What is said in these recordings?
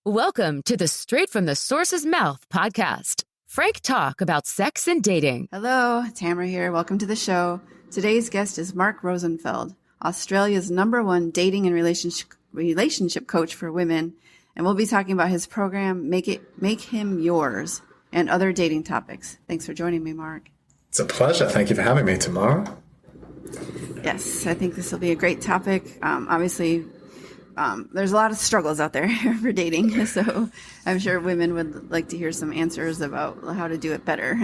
Welcome to the Straight from the Source's Mouth podcast. Frank talk about sex and dating. Hello, Tamara here. Welcome to the show. Today's guest is Mark Rosenfeld, Australia's #1 dating and relationship coach for women. And we'll be talking about his program, Make Him Yours, and other dating topics. Thanks for joining me, Mark. It's a pleasure. Thank you for having me, Tamara. Yes, I think this will be a great topic. Obviously, there's a lot of struggles out there for dating, so I'm sure women would like to hear some answers about how to do it better.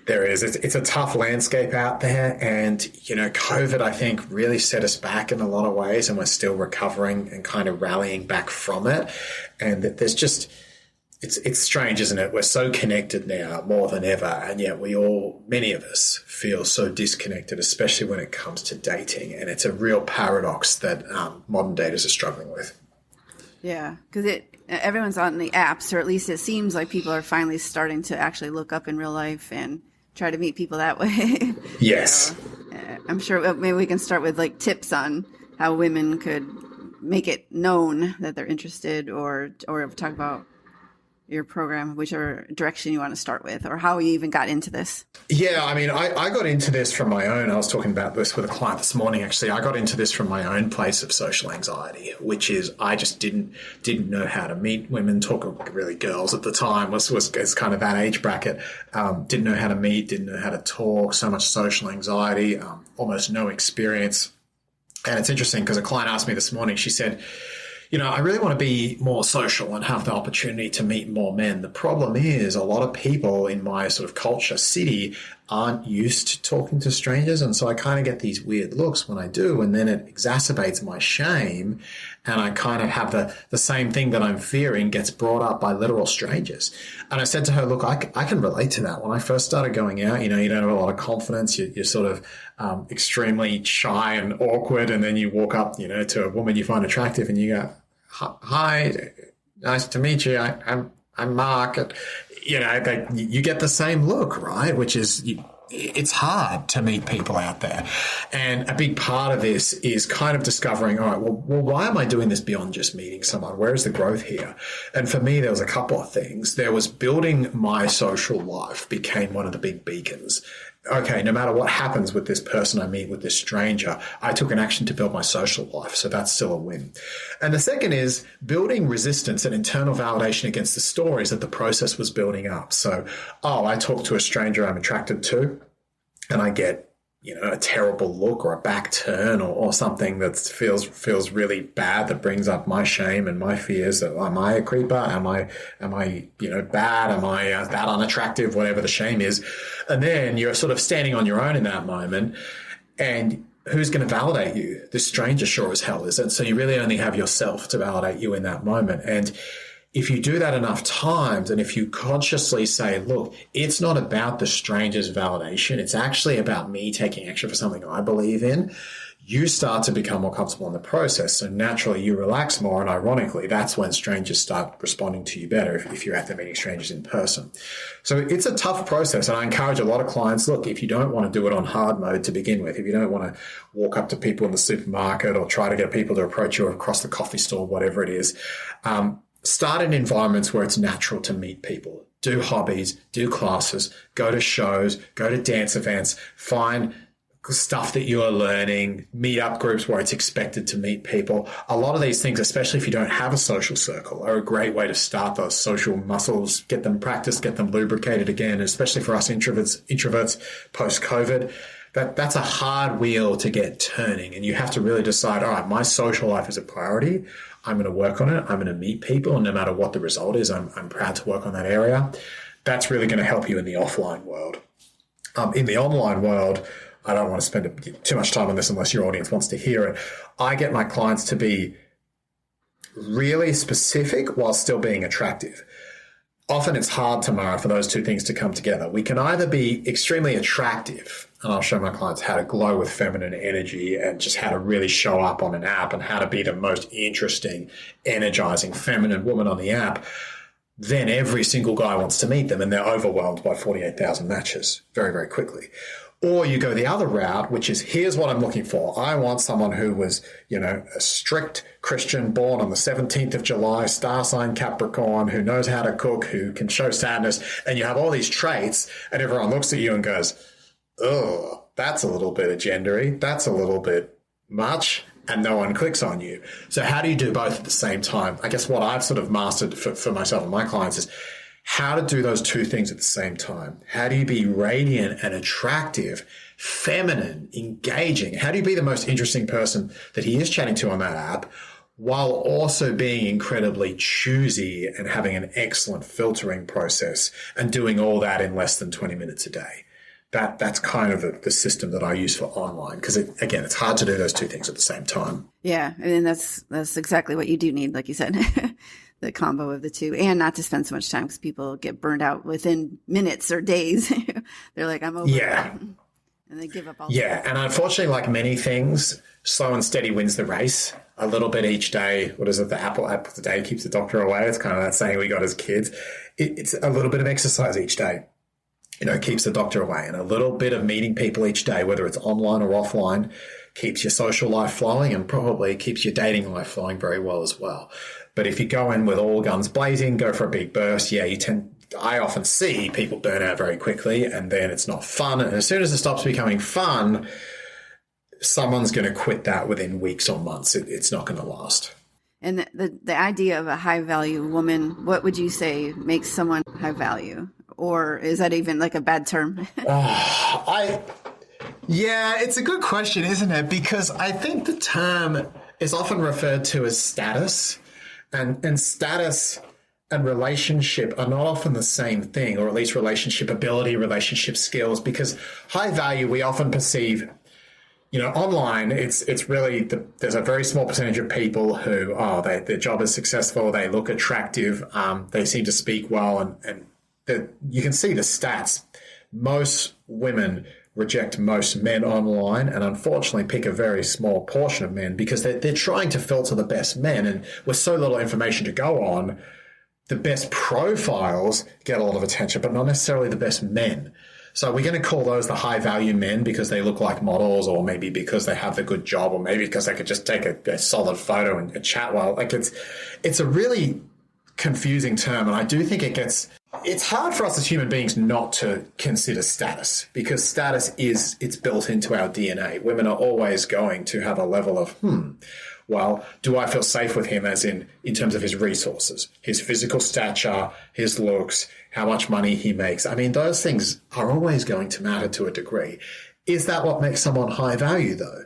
There is. It's a tough landscape out there, and COVID, I think, really set us back in a lot of ways, and we're still recovering and kind of rallying back from it. And there's just, it's strange, isn't it? We're so connected now more than ever, and yet many of us feel so disconnected, especially when it comes to dating. And it's a real paradox that modern daters are struggling with. Yeah, because everyone's on the apps, or at least it seems like people are finally starting to actually look up in real life and try to meet people that way. Yes. So, I'm sure maybe we can start with like tips on how women could make it known that they're interested, or talk about your program, whichever direction you want to start with, or how you even got into this. Yeah, I mean, I got into this from my own. I was talking about this with a client this morning, actually. I got into this from my own place of social anxiety, which is I just didn't know how to meet women, really girls at the time was kind of that age bracket. Didn't know how to meet, didn't know how to talk, so much social anxiety, almost no experience. And it's interesting because a client asked me this morning, she said, I really want to be more social and have the opportunity to meet more men. The problem is a lot of people in my sort of culture, city, aren't used to talking to strangers. And so I kind of get these weird looks when I do. And then it exacerbates my shame. And I kind of have the same thing that I'm fearing gets brought up by literal strangers. And I said to her, look, I can relate to that. When I first started going out, you don't have a lot of confidence. You're sort of extremely shy and awkward. And then you walk up, to a woman you find attractive and you go, hi, nice to meet you. I'm Mark. And, you get the same look, right? Which is, it's hard to meet people out there. And a big part of this is kind of discovering, all right, well, why am I doing this beyond just meeting someone? Where is the growth here? And for me, there was a couple of things. There was building my social life became one of the big beacons. Okay, no matter what happens with this person I meet, with this stranger, I took an action to build my social life. So that's still a win. And the second is building resistance and internal validation against the stories that the process was building up. So, I talk to a stranger I'm attracted to and I get, a terrible look or a back turn or something that feels really bad, that brings up my shame and my fears. That am I a creeper? Am I bad? Am I that unattractive? Whatever the shame is. And then you're sort of standing on your own in that moment, and who's going to validate you? The stranger sure as hell isn't. So you really only have yourself to validate you in that moment. And if you do that enough times, and if you consciously say, look, it's not about the stranger's validation, it's actually about me taking action for something I believe in, you start to become more comfortable in the process. So naturally you relax more, and ironically, that's when strangers start responding to you better if you're out there meeting strangers in person. So it's a tough process, and I encourage a lot of clients, look, if you don't want to do it on hard mode to begin with, if you don't want to walk up to people in the supermarket or try to get people to approach you across the coffee store, whatever it is, start in environments where it's natural to meet people. Do hobbies, do classes, go to shows, go to dance events, find stuff that you are learning, meet up groups where it's expected to meet people. A lot of these things, especially if you don't have a social circle, are a great way to start those social muscles, get them practiced, get them lubricated again, especially for us introverts post-COVID. That's a hard wheel to get turning, and you have to really decide, all right, my social life is a priority. I'm going to work on it. I'm going to meet people, and no matter what the result is, I'm proud to work on that area. That's really going to help you in the offline world. In the online world, I don't want to spend too much time on this unless your audience wants to hear it. I get my clients to be really specific while still being attractive. Often it's hard, Tamara, for those two things to come together. We can either be extremely attractive, and I'll show my clients how to glow with feminine energy and just how to really show up on an app and how to be the most interesting, energizing, feminine woman on the app. Then every single guy wants to meet them, and they're overwhelmed by 48,000 matches very, very quickly. Or you go the other route, which is, here's what I'm looking for. I want someone who was, a strict Christian, born on the 17th of July, star sign Capricorn, who knows how to cook, who can show sadness. And you have all these traits, and everyone looks at you and goes, oh, that's a little bit agendery. That's a little bit much. And no one clicks on you. So how do you do both at the same time? I guess what I've sort of mastered for myself and my clients is how to do those two things at the same time. How do you be radiant and attractive, feminine, engaging? How do you be the most interesting person that he is chatting to on that app, while also being incredibly choosy and having an excellent filtering process, and doing all that in less than 20 minutes a day? That's kind of the system that I use for online, because again, it's hard to do those two things at the same time. Yeah, I mean that's exactly what you do need, like you said, the combo of the two, and not to spend so much time, because people get burned out within minutes or days. They're like, I'm over. Yeah, and they give up all. Yeah, and unfortunately, like many things, slow and steady wins the race. A little bit each day. What is it? The apple of the day keeps the doctor away. It's kind of that saying we got as kids. It's a little bit of exercise each day. Keeps the doctor away, and a little bit of meeting people each day, whether it's online or offline, keeps your social life flowing, and probably keeps your dating life flowing very well as well. But if you go in with all guns blazing, go for a big burst, I often see people burn out very quickly, and then it's not fun. And as soon as it stops becoming fun, someone's going to quit that within weeks or months. It's not going to last. And the idea of a high value woman, what would you say makes someone high value? Or is that even like a bad term? It's a good question, isn't it? Because I think the term is often referred to as status, and status and relationship are not often the same thing, or at least relationship ability, relationship skills, because high value we often perceive, online, it's really, there's a very small percentage of people who, their job is successful, they look attractive, they seem to speak well, and you can see the stats. Most women reject most men online, and unfortunately pick a very small portion of men, because they're trying to filter the best men, and with so little information to go on, the best profiles get a lot of attention, but not necessarily the best men. So we're going to call those the high value men because they look like models, or maybe because they have the good job, or maybe because they could just take a solid photo and chat well. Like it's a really confusing term, and I do think it's hard for us as human beings not to consider status, because status it's built into our DNA. Women are always going to have a level of, well, do I feel safe with him, as in terms of his resources, his physical stature, his looks, how much money he makes. I mean, those things are always going to matter to a degree. Is that what makes someone high value, though?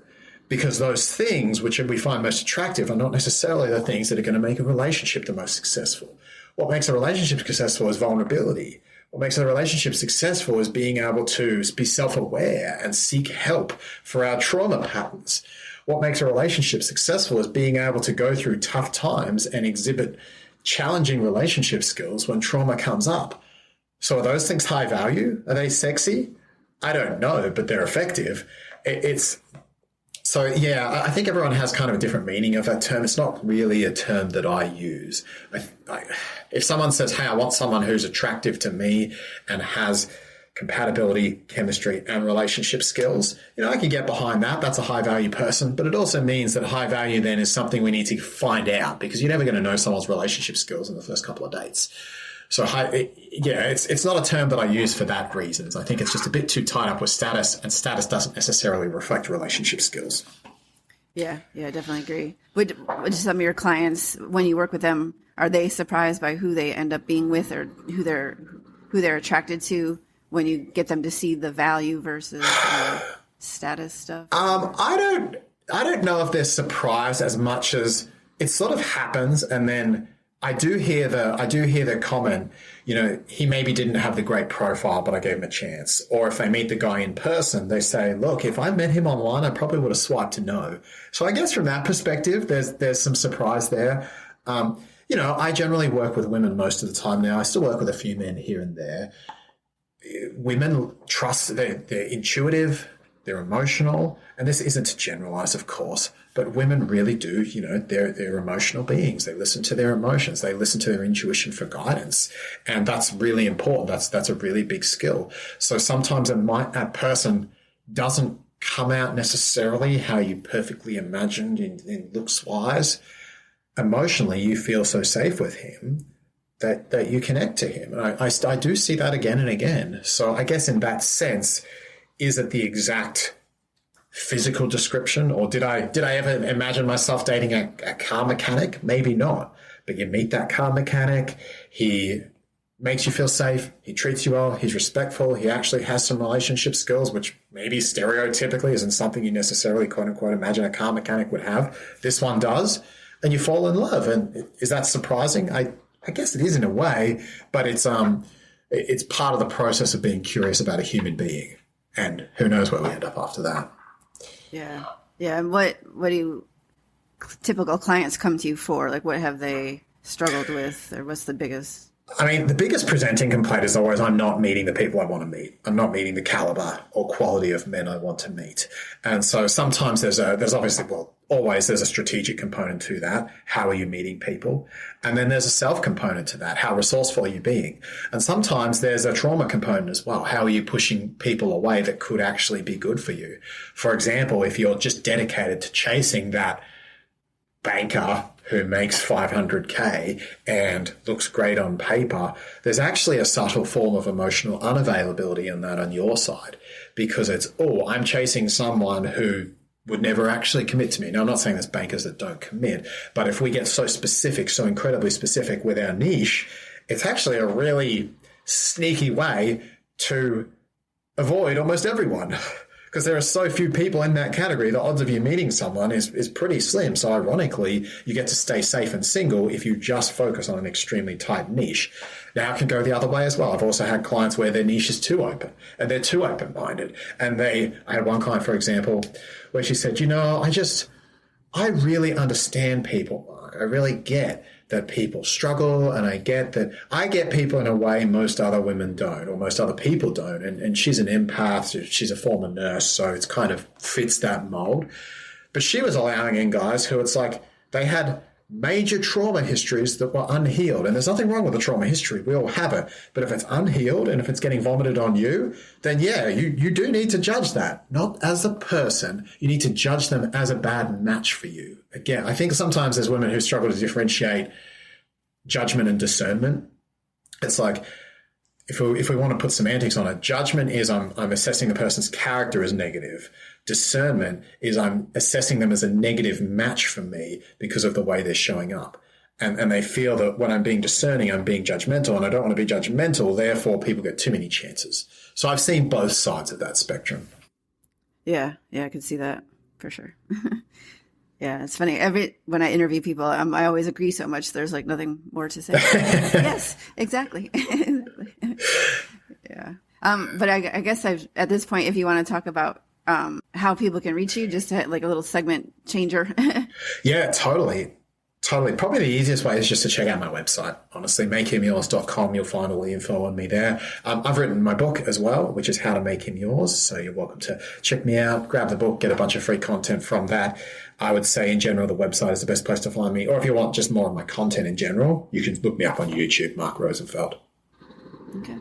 Because those things which we find most attractive are not necessarily the things that are going to make a relationship the most successful. What makes a relationship successful is vulnerability. What makes a relationship successful is being able to be self-aware and seek help for our trauma patterns. What makes a relationship successful is being able to go through tough times and exhibit challenging relationship skills when trauma comes up. So are those things high value? Are they sexy? I don't know, but they're effective. I think everyone has kind of a different meaning of that term. It's not really a term that I use. If someone says, hey, I want someone who's attractive to me and has compatibility, chemistry, and relationship skills, I can get behind that. That's a high value person. But it also means that high value then is something we need to find out, because you're never going to know someone's relationship skills in the first couple of dates. So it's not a term that I use for that reasons. I think it's just a bit too tied up with status, and status doesn't necessarily reflect relationship skills. Yeah, I definitely agree. Would some of your clients, when you work with them, are they surprised by who they end up being with, or who they're attracted to, when you get them to see the value versus status stuff? I don't know if they're surprised as much as it sort of happens, and then I do hear the comment, he maybe didn't have the great profile, but I gave him a chance. Or if they meet the guy in person, they say, look, if I met him online, I probably would have swiped no. So I guess from that perspective, there's some surprise there. I generally work with women most of the time now. I still work with a few men here and there. Women trust, they're intuitive, they're emotional, and this isn't to generalize, of course, but women really do, they're emotional beings. They listen to their emotions. They listen to their intuition for guidance. And that's really important. That's a really big skill. So sometimes a person doesn't come out necessarily how you perfectly imagined in looks wise, emotionally you feel so safe with him that you connect to him. And I do see that again and again. So I guess in that sense, is it the exact physical description, or did I ever imagine myself dating a car mechanic? Maybe not. But you meet that car mechanic, he makes you feel safe, he treats you well, he's respectful, he actually has some relationship skills, which maybe stereotypically isn't something you necessarily, quote unquote, imagine a car mechanic would have. This one does, and you fall in love. And is that surprising? I guess it is in a way, but it's part of the process of being curious about a human being, and who knows where we end up after that. Yeah. And what do typical clients come to you for? Like, what have they struggled with, or what's the biggest? I mean, the biggest presenting complaint is always, I'm not meeting the people I want to meet. I'm not meeting the caliber or quality of men I want to meet. And so sometimes there's obviously, well, always there's a strategic component to that. How are you meeting people? And then there's a self component to that. How resourceful are you being? And sometimes there's a trauma component as well. How are you pushing people away that could actually be good for you? For example, if you're just dedicated to chasing that banker who makes 500K and looks great on paper, there's actually a subtle form of emotional unavailability in that on your side, because it's, I'm chasing someone who would never actually commit to me. Now, I'm not saying there's bankers that don't commit, but if we get so specific, so incredibly specific with our niche, it's actually a really sneaky way to avoid almost everyone. Because there are so few people in that category, the odds of you meeting someone is pretty slim. So ironically, you get to stay safe and single if you just focus on an extremely tight niche. Now, it can go the other way as well. I've also had clients where their niche is too open and they're too open-minded. And I had one client, for example, where she said, I really understand people, Mark. I really get that people struggle, and I get people in a way most other women don't, or most other people don't. And she's an empath, she's a former nurse, so it's kind of fits that mold. But she was allowing in guys who it's like they had major trauma histories that were unhealed. And there's nothing wrong with a trauma history. We all have it. But if it's unhealed and if it's getting vomited on you, then yeah, you do need to judge that. Not as a person. You need to judge them as a bad match for you. Again, I think sometimes there's women who struggle to differentiate judgment and discernment. It's like, if we want to put semantics on it, judgment is I'm assessing the person's character as negative. Discernment is I'm assessing them as a negative match for me because of the way they're showing up. And they feel that when I'm being discerning, I'm being judgmental, and I don't want to be judgmental. Therefore, people get too many chances. So I've seen both sides of that spectrum. Yeah, I can see that for sure. Yeah, it's funny. When I interview people, I always agree so much. There's like nothing more to say. Yes, exactly. Yeah. But I guess at this point, if you want to talk about how people can reach you, just to like a little segment changer. Yeah, totally. Probably the easiest way is just to check out my website. Honestly, makehimyours.com. You'll find all the info on me there. I've written my book as well, which is How to Make Him Yours. So you're welcome to check me out, grab the book, get a bunch of free content from that. I would say in general, the website is the best place to find me. Or if you want just more of my content in general, you can look me up on YouTube, Mark Rosenfeld. Okay.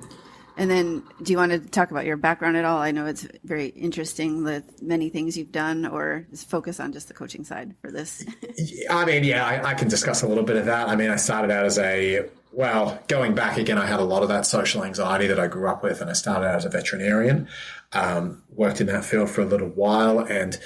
And then do you want to talk about your background at all? I know it's very interesting, the many things you've done, or just focus on just the coaching side for this. I mean, yeah, I can discuss a little bit of that. I mean, I started out as going back again, I had a lot of that social anxiety that I grew up with, and I started out as a veterinarian, worked in that field for a little while, and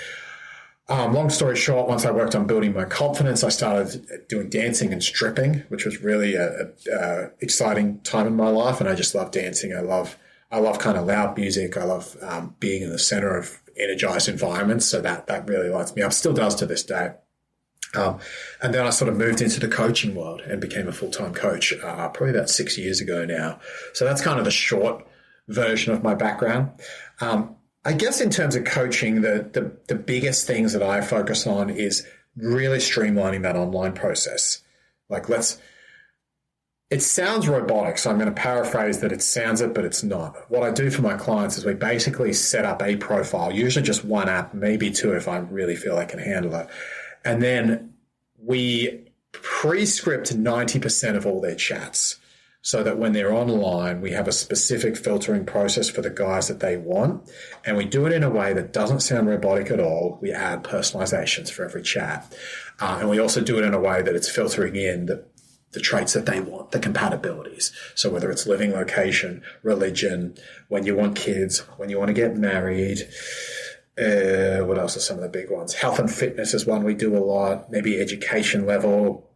long story short, once I worked on building my confidence, I started doing dancing and stripping, which was really a exciting time in my life. And I just love dancing. I love kind of loud music. I love being in the center of energized environments. So that really lights me up. Still does to this day. And then I sort of moved into the coaching world and became a full-time coach probably about 6 years ago now. So that's kind of the short version of my background. I guess in terms of coaching, the biggest things that I focus on is really streamlining that online process. Like it sounds robotic, so I'm going to paraphrase that it sounds it, but it's not. What I do for my clients is we basically set up a profile, usually just one app, maybe two if I really feel I can handle it. And then we pre-script 90% of all their chats. so that when they're online, we have a specific filtering process for the guys that they want. And we do it in a way that doesn't sound robotic at all. We add personalizations for every chat. And we also do it in a way that it's filtering in the traits that they want, the compatibilities. So whether it's living location, religion, when you want kids, when you want to get married, what else are some of the big ones? Health and fitness is one we do a lot, maybe education level.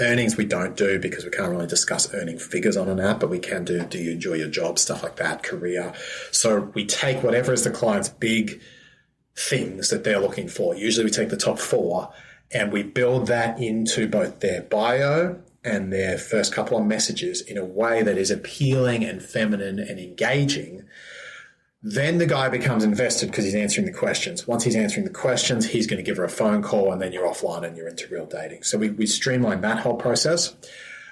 Earnings we don't do because we can't really discuss earning figures on an app, but we can do you enjoy your job, stuff like that, career. So we take whatever is the client's big things that they're looking for. Usually we take the top 4 and we build that into both their bio and their first couple of messages in a way that is appealing and feminine and engaging. Then the guy becomes invested because he's answering the questions. Once he's answering the questions, he's going to give her a phone call and then you're offline and you're into real dating. So we streamline that whole process.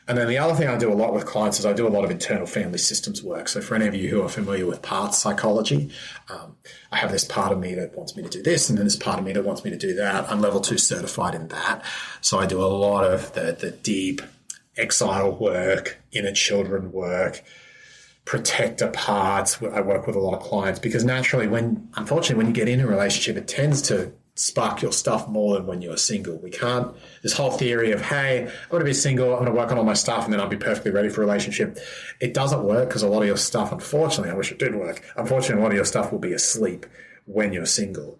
And then the other thing I do a lot with clients is I do a lot of internal family systems work. So for any of you who are familiar with path psychology, I have this part of me that wants me to do this and then this part of me that wants me to do that. I'm level 2 certified in that. So I do a lot of the deep exile work, inner children work, protector parts. I work with a lot of clients because naturally unfortunately, when you get in a relationship, it tends to spark your stuff more than when you're single. This whole theory of, hey, I'm going to be single, I'm going to work on all my stuff and then I'll be perfectly ready for a relationship. It doesn't work because a lot of your stuff, unfortunately, I wish it did work. Unfortunately, a lot of your stuff will be asleep when you're single.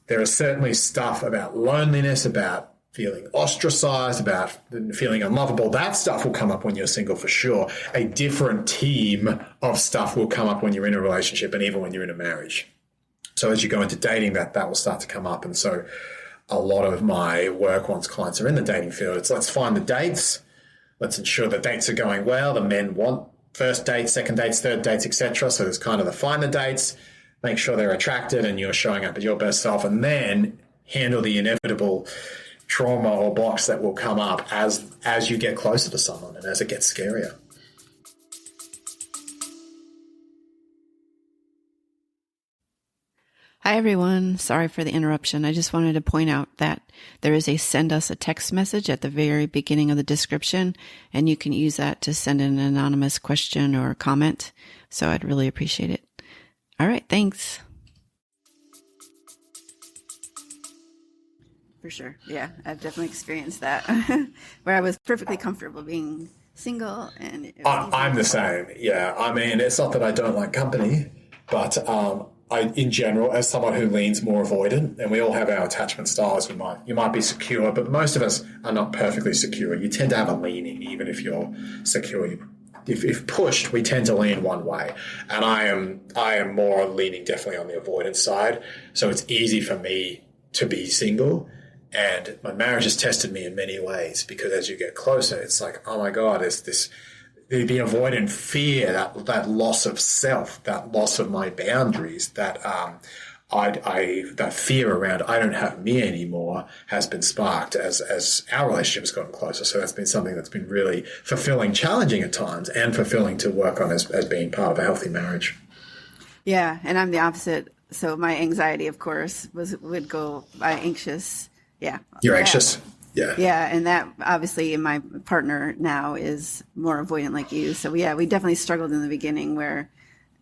There is certainly stuff about loneliness, about feeling ostracized, about feeling unlovable. That stuff will come up when you're single for sure. A different team of stuff will come up when you're in a relationship and even when you're in a marriage. So as you go into dating, that will start to come up. And so a lot of my work once clients are in the dating field, it's let's find the dates. Let's ensure the dates are going well. The men want first dates, second dates, third dates, etc. So there's kind of the find the dates, make sure they're attracted and you're showing up as your best self, and then handle the inevitable trauma or blocks that will come up as you get closer to someone and as it gets scarier. Hi, everyone. Sorry for the interruption. I just wanted to point out that there is a send us a text message at the very beginning of the description, and you can use that to send an anonymous question or comment. So I'd really appreciate it. All right. Thanks. For sure. Yeah, I've definitely experienced that where I was perfectly comfortable being single. And I'm the same. Yeah. I mean, it's not that I don't like company, but in general, as someone who leans more avoidant, and we all have our attachment styles, you might be secure, but most of us are not perfectly secure. You tend to have a leaning, even if you're secure. If pushed, we tend to lean one way, and I am more leaning definitely on the avoidance side. So it's easy for me to be single. And my marriage has tested me in many ways because as you get closer, it's like, oh my God, there's the avoidant fear, that loss of self, that loss of my boundaries, that fear around I don't have me anymore has been sparked as our relationship has gotten closer. So that's been something that's been really fulfilling, challenging at times, and fulfilling to work on as being part of a healthy marriage. Yeah, and I'm the opposite. So my anxiety, of course, would go by anxious. Yeah. You're anxious? Yeah. Yeah. And that obviously my partner now is more avoidant like you. So yeah, we definitely struggled in the beginning where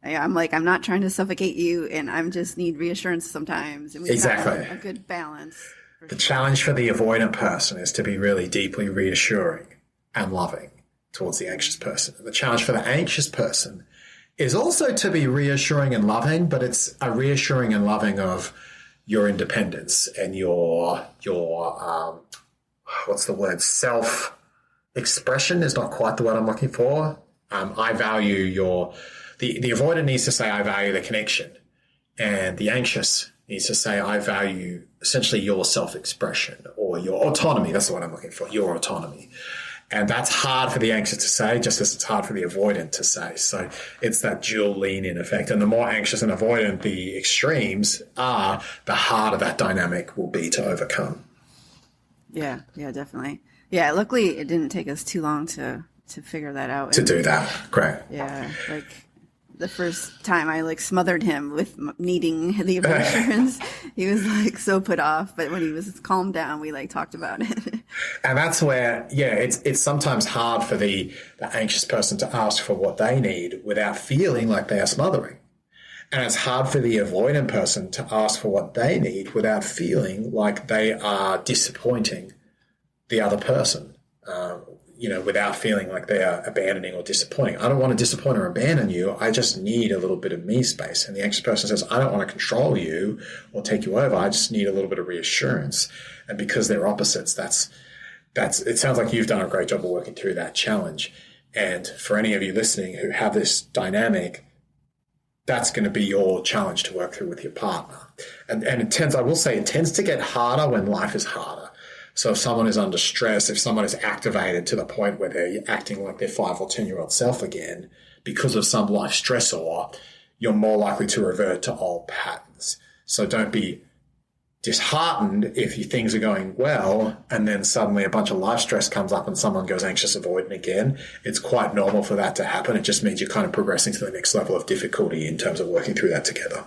I'm like, I'm not trying to suffocate you and I just need reassurance sometimes. And we exactly. Found a good balance. The challenge for the avoidant person is to be really deeply reassuring and loving towards the anxious person. The challenge for the anxious person is also to be reassuring and loving, but it's a reassuring and loving of your independence and your what's the word? Self-expression is not quite the word I'm looking for. I value the avoidant needs to say, I value the connection. And the anxious needs to say, I value essentially your self-expression or your autonomy. That's what I'm looking for, your autonomy. And that's hard for the anxious to say, just as it's hard for the avoidant to say. So it's that dual lean-in effect. And the more anxious and avoidant the extremes are, the harder that dynamic will be to overcome. Yeah, definitely. Yeah, luckily it didn't take us too long to figure that out. To do that, great. Yeah, like the first time I smothered him with needing the reassurance, he was so put off. But when he was calmed down, we talked about it. And that's where, it's sometimes hard for the anxious person to ask for what they need without feeling like they are smothering. And it's hard for the avoidant person to ask for what they need without feeling like they are disappointing the other person, without feeling like they are abandoning or disappointing. I don't want to disappoint or abandon you. I just need a little bit of me space. And the anxious person says, I don't want to control you or take you over. I just need a little bit of reassurance. And because they're opposites, it sounds like you've done a great job of working through that challenge. And for any of you listening who have this dynamic, that's going to be your challenge to work through with your partner. And it tends to get harder when life is harder. So if someone is under stress, if someone is activated to the point where they're acting like their 5 or 10-year-old self again because of some life stressor, you're more likely to revert to old patterns. So don't be disheartened if things are going well and then suddenly a bunch of life stress comes up and someone goes anxious avoidant again. It's quite normal for that to happen. It just means you're kind of progressing to the next level of difficulty in terms of working through that together.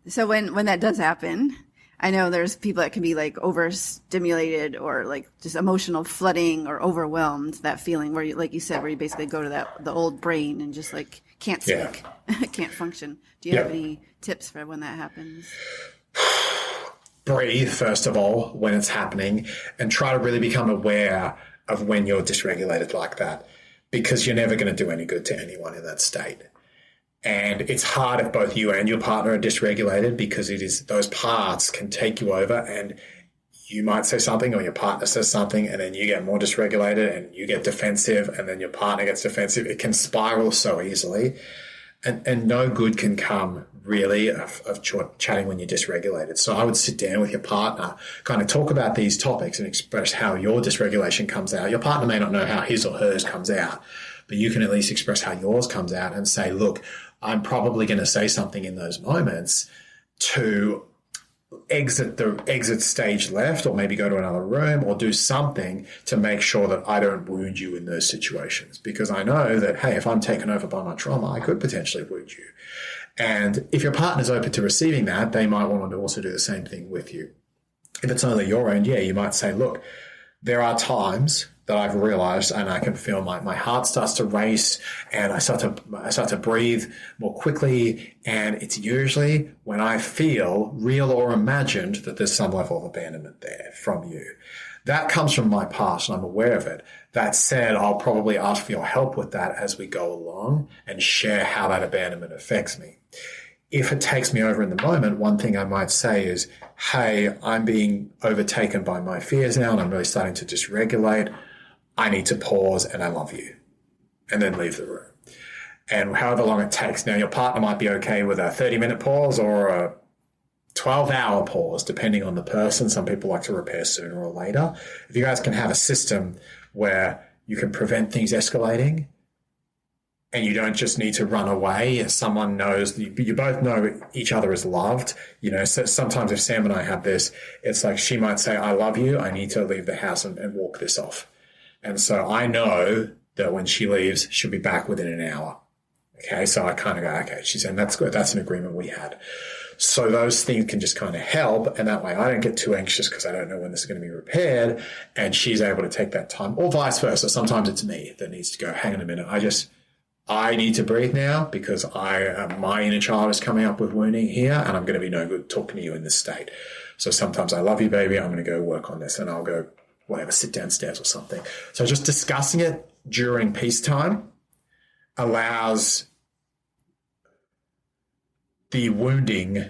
So when that does happen, I know there's people that can be like overstimulated or like just emotional flooding or overwhelmed, that feeling where you, like you said, where you basically go to the old brain and just like can't speak, can't function. Do you have any tips for when that happens? Breathe, first of all, when it's happening, and try to really become aware of when you're dysregulated like that, because you're never going to do any good to anyone in that state. And it's hard if both you and your partner are dysregulated, because those parts can take you over, and you might say something or your partner says something and then you get more dysregulated and you get defensive and then your partner gets defensive. It can spiral so easily. And no good can come really of chatting when you're dysregulated. So I would sit down with your partner, kind of talk about these topics and express how your dysregulation comes out. Your partner may not know how his or hers comes out, but you can at least express how yours comes out and say, look, I'm probably going to say something in those moments to exit stage left, or maybe go to another room or do something to make sure that I don't wound you in those situations. Because I know that, hey, if I'm taken over by my trauma, I could potentially wound you. And if your partner's open to receiving that, they might want to also do the same thing with you. If it's only your own, you might say, look, there are times that I've realized and I can feel my heart starts to race and I start to breathe more quickly. And it's usually when I feel, real or imagined, that there's some level of abandonment there from you. That comes from my past and I'm aware of it. That said, I'll probably ask for your help with that as we go along and share how that abandonment affects me. If it takes me over in the moment, one thing I might say is, hey, I'm being overtaken by my fears now and I'm really starting to dysregulate. I need to pause and I love you. And then leave the room. And however long it takes. Now, your partner might be okay with a 30-minute pause or a 12-hour pause, depending on the person. Some people like to repair sooner or later. If you guys can have a system where you can prevent things escalating, and you don't just need to run away. Someone knows, you both know each other is loved. So sometimes if Sam and I have this, it's like she might say, I love you. I need to leave the house and walk this off. And so I know that when she leaves, she'll be back within an hour. Okay. So I kind of go, okay, she's saying that's good. That's an agreement we had. So those things can just kind of help. And that way I don't get too anxious because I don't know when this is going to be repaired. And she's able to take that time, or vice versa. Sometimes it's me that needs to go, hang on a minute. I need to breathe now because my inner child is coming up with wounding here and I'm going to be no good talking to you in this state. So sometimes I love you, baby. I'm going to go work on this and I'll go, whatever, sit downstairs or something. So just discussing it during peacetime allows the wounding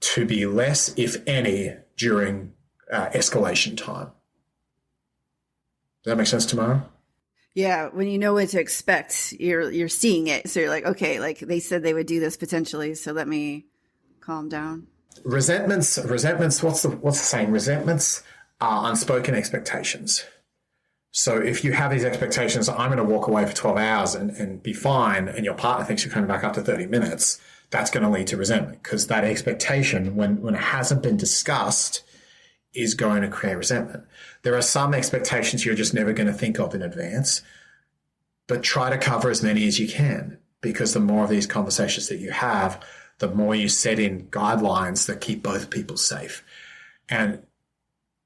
to be less, if any, during escalation time. Does that make sense, Tamara? Yeah, when you know what to expect, you're seeing it. So you're like, okay, like they said they would do this potentially, so let me calm down. Resentments, what's the saying? Resentments are unspoken expectations. So if you have these expectations, I'm going to walk away for 12 hours and be fine, and your partner thinks you're coming back after 30 minutes, that's going to lead to resentment, because that expectation, when it hasn't been discussed, is going to create resentment. There are some expectations you're just never going to think of in advance, but try to cover as many as you can, because the more of these conversations that you have, the more you set in guidelines that keep both people safe. And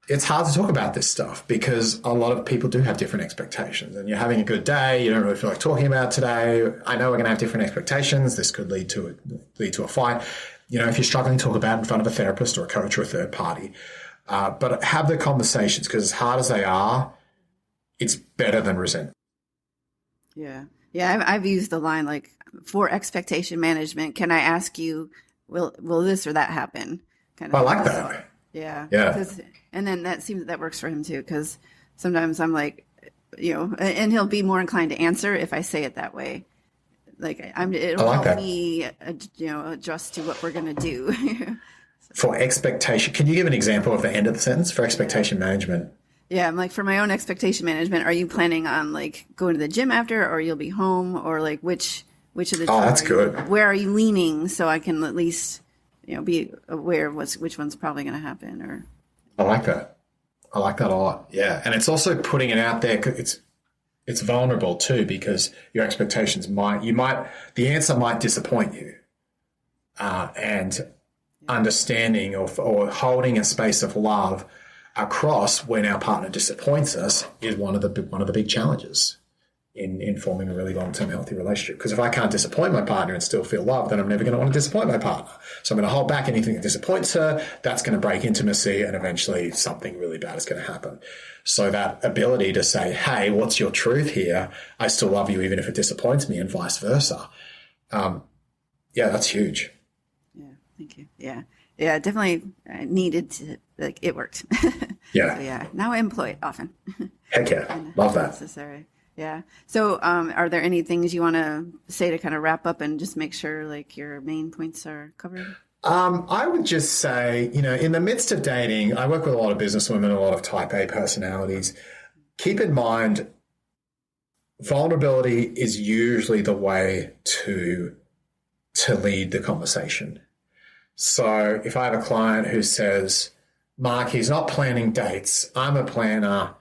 it's hard to talk about this stuff because a lot of people do have different expectations, and you're having a good day. You don't really feel like talking about today. I know we're going to have different expectations. This could lead to a fight. If you're struggling, talk about it in front of a therapist or a coach or a third party. But have the conversations, because as hard as they are, it's better than resentment. Yeah. Yeah. I've used the line like, for expectation management, can I ask you, will this or that happen? I like that. Yeah. Yeah. And then that works for him too. Cause sometimes I'm like, and he'll be more inclined to answer if I say it that way. Like it'll help me, adjust to what we're going to do. For expectation. Can you give an example of the end of the sentence for expectation management? Yeah. I'm like, for my own expectation management, are you planning on like going to the gym after, or you'll be home, or like which of the two? Oh, that's good. Where are you leaning? So I can at least, be aware of which one's probably going to happen. Or I like that. I like that a lot. Yeah. And it's also putting it out there. It's vulnerable too, because your expectations the answer might disappoint you. And understanding or holding a space of love across when our partner disappoints us is one of the big challenges in forming a really long-term healthy relationship. Because if I can't disappoint my partner and still feel love, then I'm never going to want to disappoint my partner. So I'm going to hold back anything that disappoints her. That's going to break intimacy, and eventually something really bad is going to happen. So that ability to say, hey, what's your truth here? I still love you even if it disappoints me, and vice versa. That's huge. Yeah, thank you. Yeah, definitely needed to, like, it worked. Yeah. So now I employ it often. Heck yeah, love that. Necessary. Yeah. So are there any things you want to say to kind of wrap up and just make sure like your main points are covered? I would just say, in the midst of dating, I work with a lot of businesswomen, a lot of type A personalities. Keep in mind, vulnerability is usually the way to lead the conversation. So if I have a client who says, Mark, he's not planning dates, I'm a planner,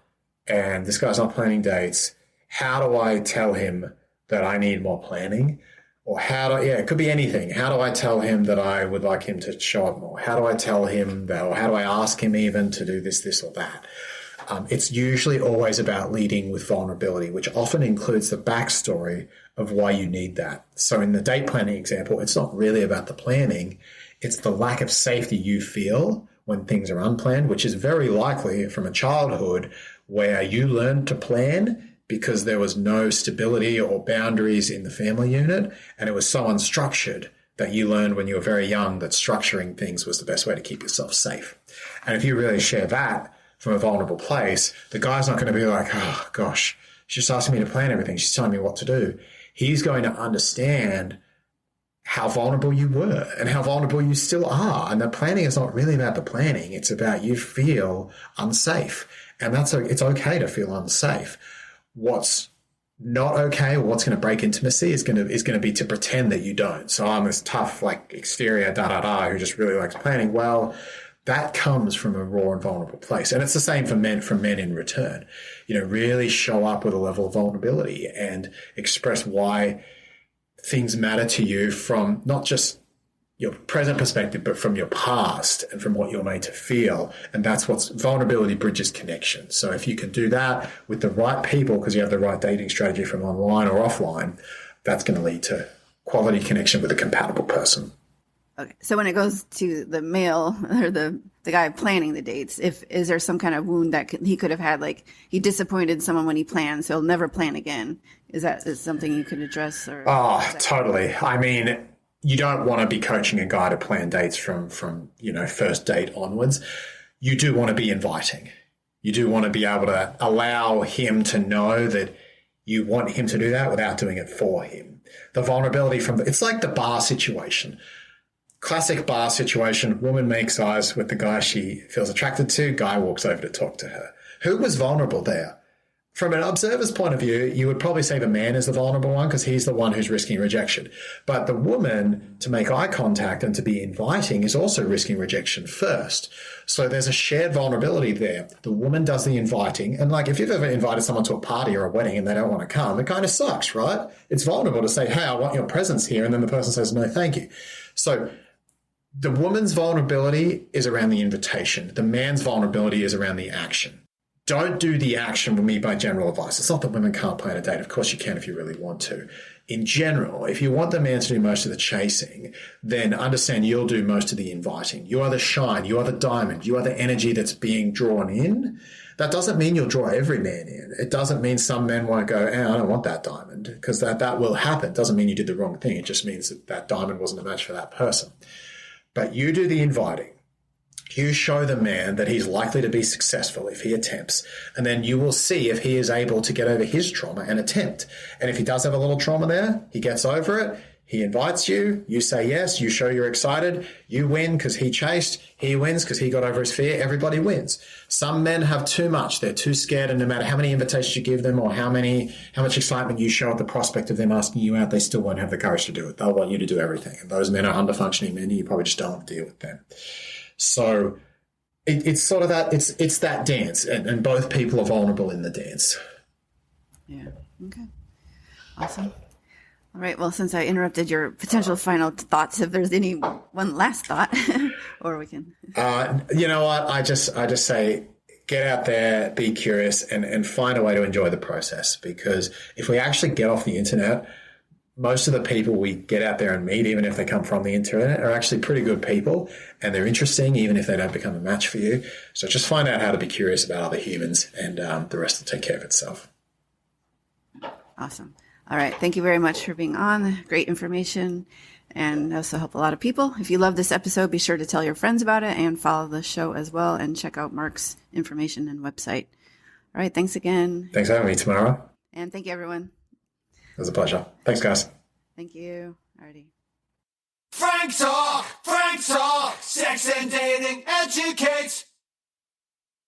and this guy's not planning dates, how do I tell him that I need more planning? Or it could be anything. How do I tell him that I would like him to show up more? How do I tell him that, or how do I ask him even to do this, or that? It's usually always about leading with vulnerability, which often includes the backstory of why you need that. So in the date planning example, it's not really about the planning. It's the lack of safety you feel when things are unplanned, which is very likely from a childhood where you learned to plan because there was no stability or boundaries in the family unit, and it was so unstructured that you learned when you were very young that structuring things was the best way to keep yourself safe. And if you really share that from a vulnerable place, the guy's not going to be like, oh, gosh, she's just asking me to plan everything. She's telling me what to do. He's going to understand how vulnerable you were and how vulnerable you still are. And the planning is not really about the planning. It's about you feel unsafe. And it's okay to feel unsafe. What's not okay, or what's going to break intimacy is going to be to pretend that you don't. So I'm this tough, like, exterior who just really likes planning. Well, that comes from a raw and vulnerable place. And it's the same for men in return. Really show up with a level of vulnerability and express why things matter to you from not just your present perspective, but from your past and from what you're made to feel. And that's vulnerability bridges connection. So if you can do that with the right people, because you have the right dating strategy from online or offline, that's going to lead to quality connection with a compatible person. Okay. So when it goes to the male or the guy planning the dates, is there some kind of wound that he could have had, like he disappointed someone when he planned, so he'll never plan again? Is something you could address? Or totally. I mean, you don't want to be coaching a guy to plan dates from first date onwards. You do want to be inviting. You do want to be able to allow him to know that you want him to do that without doing it for him. The vulnerability it's like the bar situation. Classic bar situation, woman makes eyes with the guy she feels attracted to, guy walks over to talk to her. Who was vulnerable there? From an observer's point of view, you would probably say the man is the vulnerable one because he's the one who's risking rejection. But the woman, to make eye contact and to be inviting, is also risking rejection first. So there's a shared vulnerability there. The woman does the inviting. And like if you've ever invited someone to a party or a wedding and they don't want to come, it kind of sucks, right? It's vulnerable to say, hey, I want your presence here. And then the person says, no, thank you. So The woman's vulnerability is around the invitation. The man's vulnerability is around the action. Don't do the action with me by general advice. It's not that women can't plan a date. Of course you can if you really want to. In general, if you want the man to do most of the chasing, then understand you'll do most of the inviting. You are the shine. You are the diamond. You are the energy that's being drawn in. That doesn't mean you'll draw every man in. It doesn't mean some men won't go, I don't want that diamond, because that will happen. It doesn't mean you did the wrong thing. It just means that diamond wasn't a match for that person. But you do the inviting. You show the man that he's likely to be successful if he attempts. And then you will see if he is able to get over his trauma and attempt. And if he does have a little trauma there, he gets over it. He invites you. You say yes. You show you're excited. You win because he chased. He wins because he got over his fear. Everybody wins. Some men have too much. They're too scared. And no matter how many invitations you give them or how much excitement you show at the prospect of them asking you out, they still won't have the courage to do it. They'll want you to do everything. And those men are under-functioning men. And you probably just don't want to deal with them. So it's sort of that, it's that dance, and both people are vulnerable in the dance. Yeah. Okay. Awesome. All right. Well, since I interrupted your potential final thoughts, if there's any one last thought, or we can. You know what? I just say, get out there, be curious, and find a way to enjoy the process. Because if we actually get off the internet, most of the people we get out there and meet, even if they come from the internet, are actually pretty good people, and they're interesting, even if they don't become a match for you. So just find out how to be curious about other humans, and the rest will take care of itself. Awesome. All right. Thank you very much for being on. Great information, and also help a lot of people. If you love this episode, be sure to tell your friends about it and follow the show as well, and check out Mark's information and website. All right. Thanks again. Thanks for having me, Tamara. And thank you, everyone. It was a pleasure. Thanks, guys. Thank you. Alrighty. Frank Talk, sex and dating educates.